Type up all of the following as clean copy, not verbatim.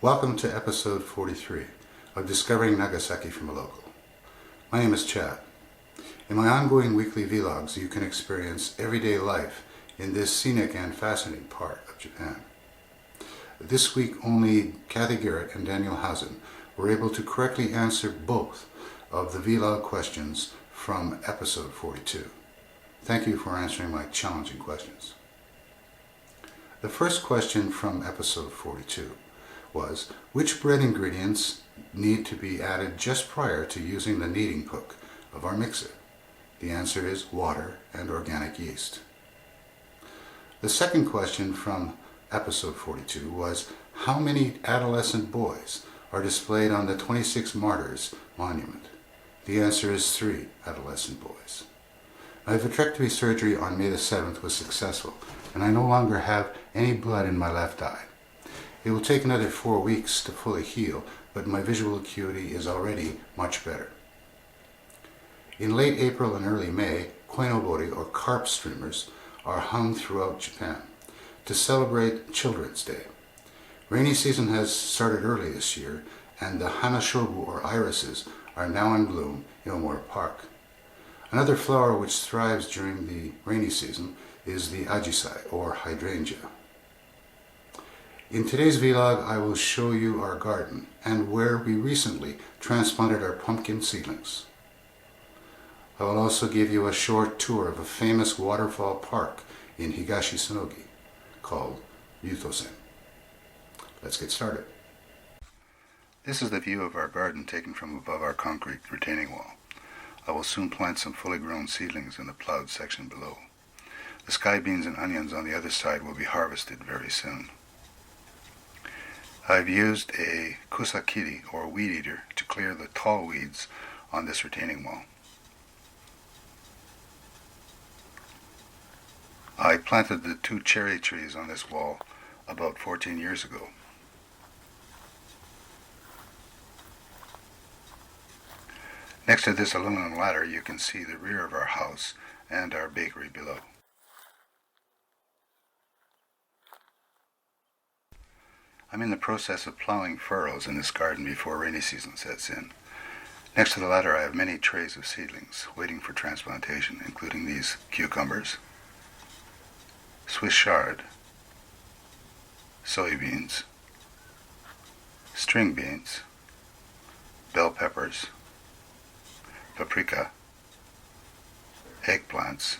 Welcome to episode 43 of Discovering Nagasaki from a Local. My name is Chad. In my ongoing weekly vlogs, you can experience everyday life in this scenic and fascinating part of Japan. This week, only Kathy Garrett and Daniel Hausen were able to correctly answer both of the vlog questions from episode 42. Thank you for answering my challenging questions. The first question from episode 42 was, which bread ingredients need to be added just prior to using the kneading hook of our mixer? The answer is water and organic yeast. The second question from episode 42 was, how many adolescent boys are displayed on the 26 Martyrs Monument? The answer is 3 adolescent boys. My vitrectomy surgery on May the 7th was successful, and I no longer have any blood in my left eye. It will take another 4 weeks to fully heal, but my visual acuity is already much better. In late April and early May, koinobori or carp streamers are hung throughout Japan to celebrate Children's Day. Rainy season has started early this year, and the hanashobu or irises are now in bloom in Omura Park. Another flower which thrives during the rainy season is the ajisai or hydrangea. In today's vlog, I will show you our garden and where we recently transplanted our pumpkin seedlings. I will also give you a short tour of a famous waterfall park in Higashi Sonogi called Yutosan. Let's get started. This is the view of our garden taken from above our concrete retaining wall. I will soon plant some fully grown seedlings in the plowed section below. The sky beans and onions on the other side will be harvested very soon. I've used a kusakiri or weed eater to clear the tall weeds on this retaining wall. I planted the 2 cherry trees on this wall about 14 years ago. Next to this aluminum ladder, you can see the rear of our house and our bakery below. I'm in the process of plowing furrows in this garden before rainy season sets in. Next to the ladder, I have many trays of seedlings waiting for transplantation, including these cucumbers, Swiss chard, soybeans, string beans, bell peppers, paprika, eggplants,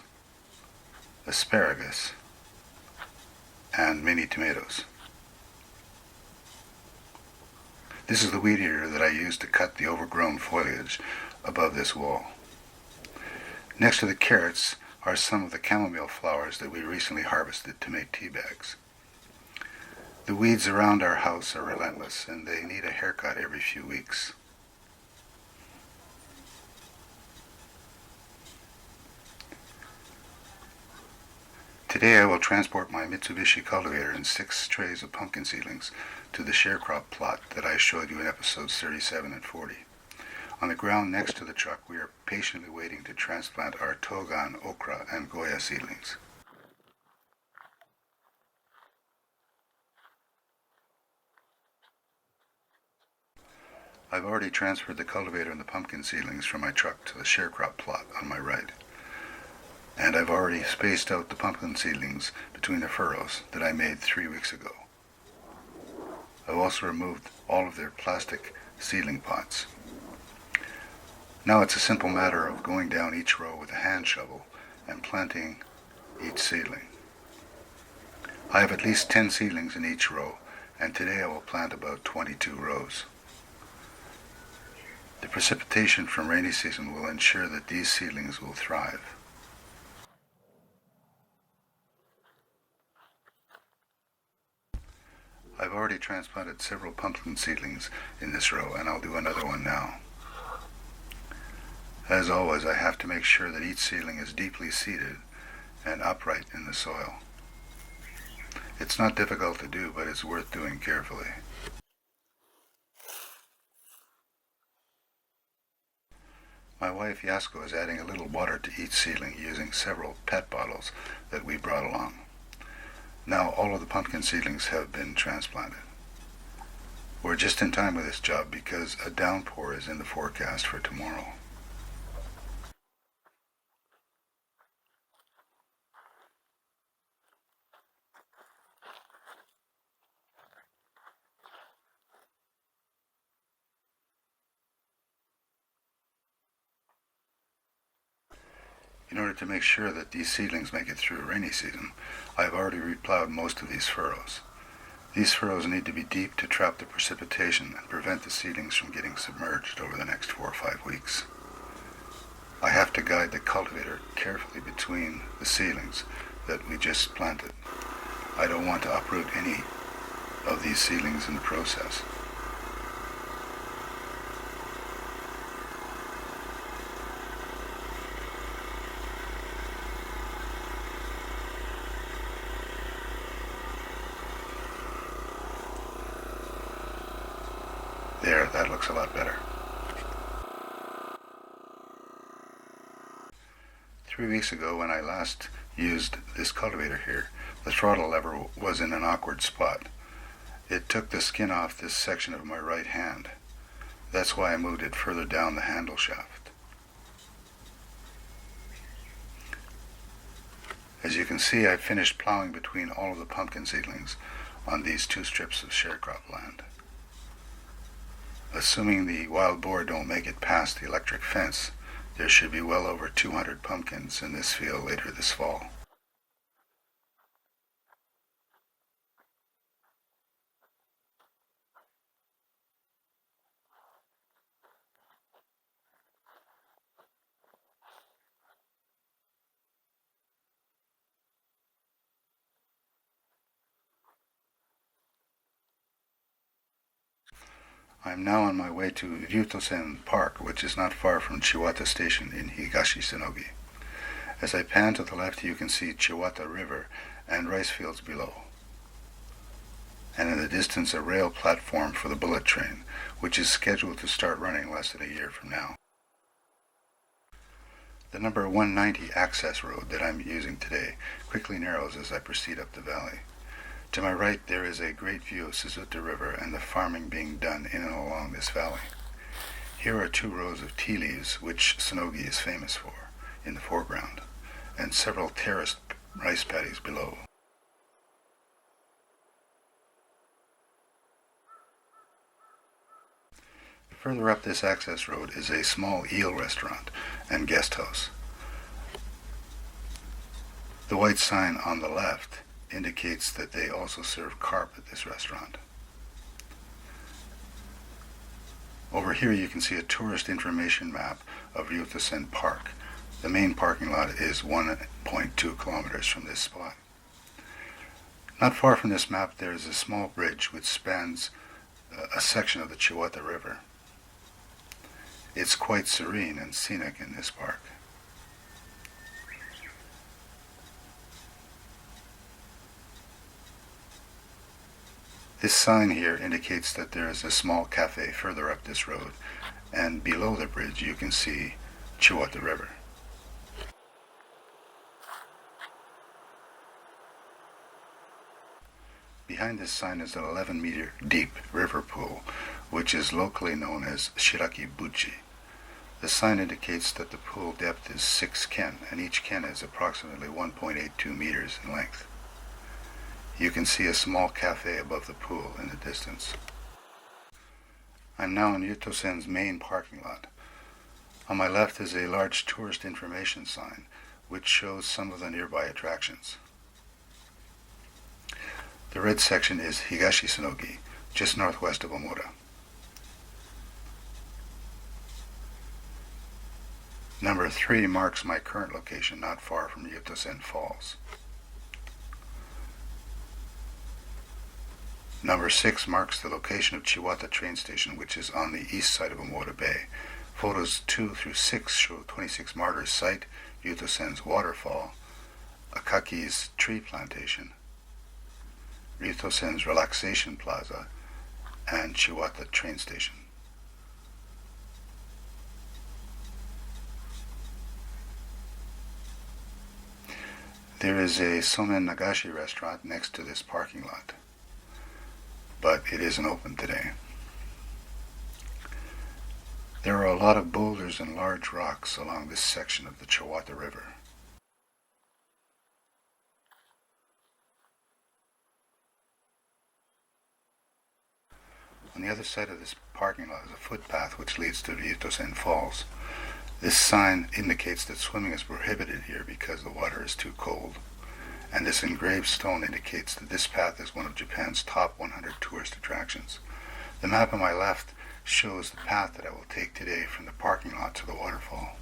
asparagus, and mini tomatoes. This is the weed eater that I used to cut the overgrown foliage above this wall. Next to the carrots are some of the chamomile flowers that we recently harvested to make tea bags. The weeds around our house are relentless, and they need a haircut every few weeks. Today I will transport my Mitsubishi cultivator and 6 trays of pumpkin seedlings to the sharecrop plot that I showed you in episodes 37 and 40. On the ground next to the truck, we are patiently waiting to transplant our togan, okra, and goya seedlings. I've already transferred the cultivator and the pumpkin seedlings from my truck to the sharecrop plot on my right. And I've already spaced out the pumpkin seedlings between the furrows that I made 3 weeks ago. I've also removed all of their plastic seedling pots. Now it's a simple matter of going down each row with a hand shovel and planting each seedling. I have at least 10 seedlings in each row, and today I will plant about 22 rows. The precipitation from rainy season will ensure that these seedlings will thrive. I've already transplanted several pumpkin seedlings in this row, and I'll do another one now. As always, I have to make sure that each seedling is deeply seated and upright in the soil. It's not difficult to do, but it's worth doing carefully. My wife Yasuko is adding a little water to each seedling using several PET bottles that we brought along. Now all of the pumpkin seedlings have been transplanted. We're just in time with this job because a downpour is in the forecast for tomorrow. In order to make sure that these seedlings make it through rainy season, I have already replowed most of these furrows. These furrows need to be deep to trap the precipitation and prevent the seedlings from getting submerged over the next 4 or 5 weeks. I have to guide the cultivator carefully between the seedlings that we just planted. I don't want to uproot any of these seedlings in the process. There, that looks a lot better. 3 weeks ago, when I last used this cultivator here, the throttle lever was in an awkward spot. It took the skin off this section of my right hand. That's why I moved it further down the handle shaft. As you can see, I finished plowing between all of the pumpkin seedlings on these 2 strips of sharecrop land. Assuming the wild boar don't make it past the electric fence, there should be well over 200 pumpkins in this field later this fall. I am now on my way to Yutosan Park, which is not far from Chiwata Station in Higashi-Sonogi. As I pan to the left, you can see Chiwata River and rice fields below. And in the distance, a rail platform for the bullet train, which is scheduled to start running less than a year from now. The number 190 access road that I'm using today quickly narrows as I proceed up the valley. To my right, there is a great view of Suzuta River and the farming being done in and along this valley. Here are 2 rows of tea leaves, which Sonogi is famous for, in the foreground, and several terraced rice paddies below. Further up this access road is a small eel restaurant and guest house. The white sign on the left indicates that they also serve carp at this restaurant. Over here you can see a tourist information map of Yutosan Park. The main parking lot is 1.2 kilometers from this spot. Not far from this map there is a small bridge which spans a section of the Chiwata River. It's quite serene and scenic in this park. This sign here indicates that there is a small cafe further up this road, and below the bridge you can see Chiwata River. Behind this sign is an 11-meter deep river pool, which is locally known as Shiraki Buchi. The sign indicates that the pool depth is 6 ken, and each ken is approximately 1.82 meters in length. You can see a small cafe above the pool in the distance. I'm now in Yutosan's main parking lot. On my left is a large tourist information sign, which shows some of the nearby attractions. The red section is Higashi-Sonogi, just northwest of Omura. Number 3 marks my current location not far from Yutosan Falls. Number 6 marks the location of Chiwata train station, which is on the east side of Omura Bay. Photos 2 through 6 show 26 Martyrs Site, Yutosan's waterfall, Akaki's tree plantation, Yutosan's relaxation plaza, and Chiwata train station. There is a Somen Nagashi restaurant next to this parking lot, but it isn't open today. There are a lot of boulders and large rocks along this section of the Chihuahua River. On the other side of this parking lot is a footpath which leads to the Yutosan Falls. This sign indicates that swimming is prohibited here because the water is too cold. And this engraved stone indicates that this path is one of Japan's top 100 tourist attractions. The map on my left shows the path that I will take today from the parking lot to the waterfall.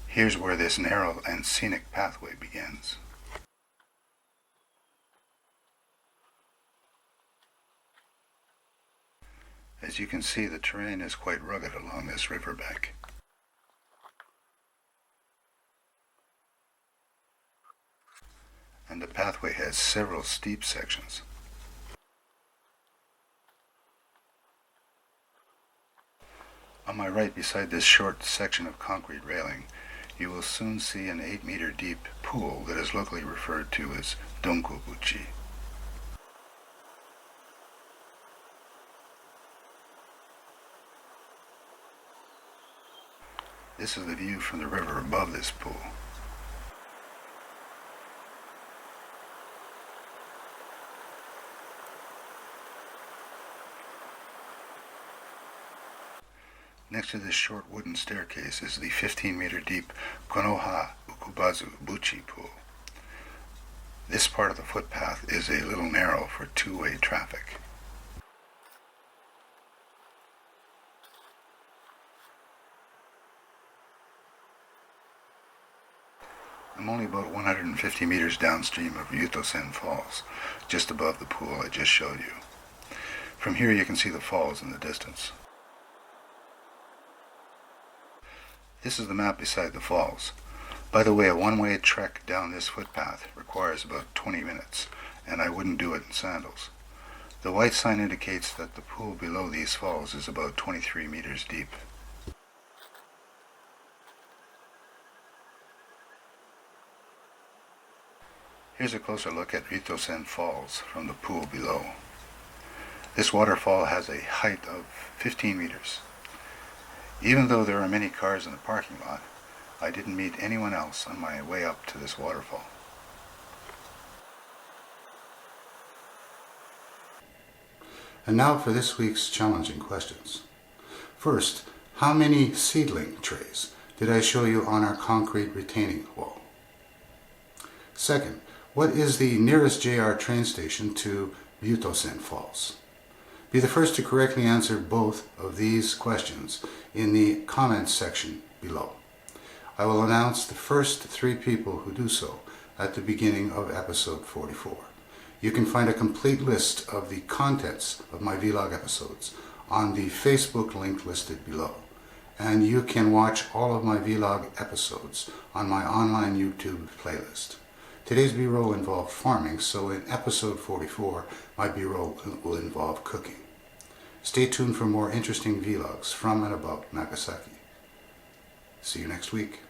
Here's where this narrow and scenic pathway begins. As you can see, the terrain is quite rugged along this riverbank. And the pathway has several steep sections. On my right, beside this short section of concrete railing, you will soon see an 8-meter deep pool that is locally referred to as Donkobuchi. This is the view from the river above this pool. Next to this short wooden staircase is the 15-meter deep Konoha Ukubazu Buchi pool. This part of the footpath is a little narrow for two-way traffic. I'm only about 150 meters downstream of Yutosan Falls, just above the pool I just showed you. From here you can see the falls in the distance. This is the map beside the falls. By the way, a one-way trek down this footpath requires about 20 minutes, and I wouldn't do it in sandals. The white sign indicates that the pool below these falls is about 23 meters deep. Here's a closer look at Yutosan Falls from the pool below. This waterfall has a height of 15 meters. Even though there are many cars in the parking lot, I didn't meet anyone else on my way up to this waterfall. And now for this week's challenging questions. First, how many seedling trays did I show you on our concrete retaining wall? Second, what is the nearest JR train station to Yutosan Falls? Be the first to correctly answer both of these questions in the comments section below. I will announce the first 3 people who do so at the beginning of episode 44. You can find a complete list of the contents of my vlog episodes on the Facebook link listed below. And you can watch all of my vlog episodes on my online YouTube playlist. Today's B-roll involved farming, so in episode 44, my B-roll will involve cooking. Stay tuned for more interesting vlogs from and about Nagasaki. See you next week.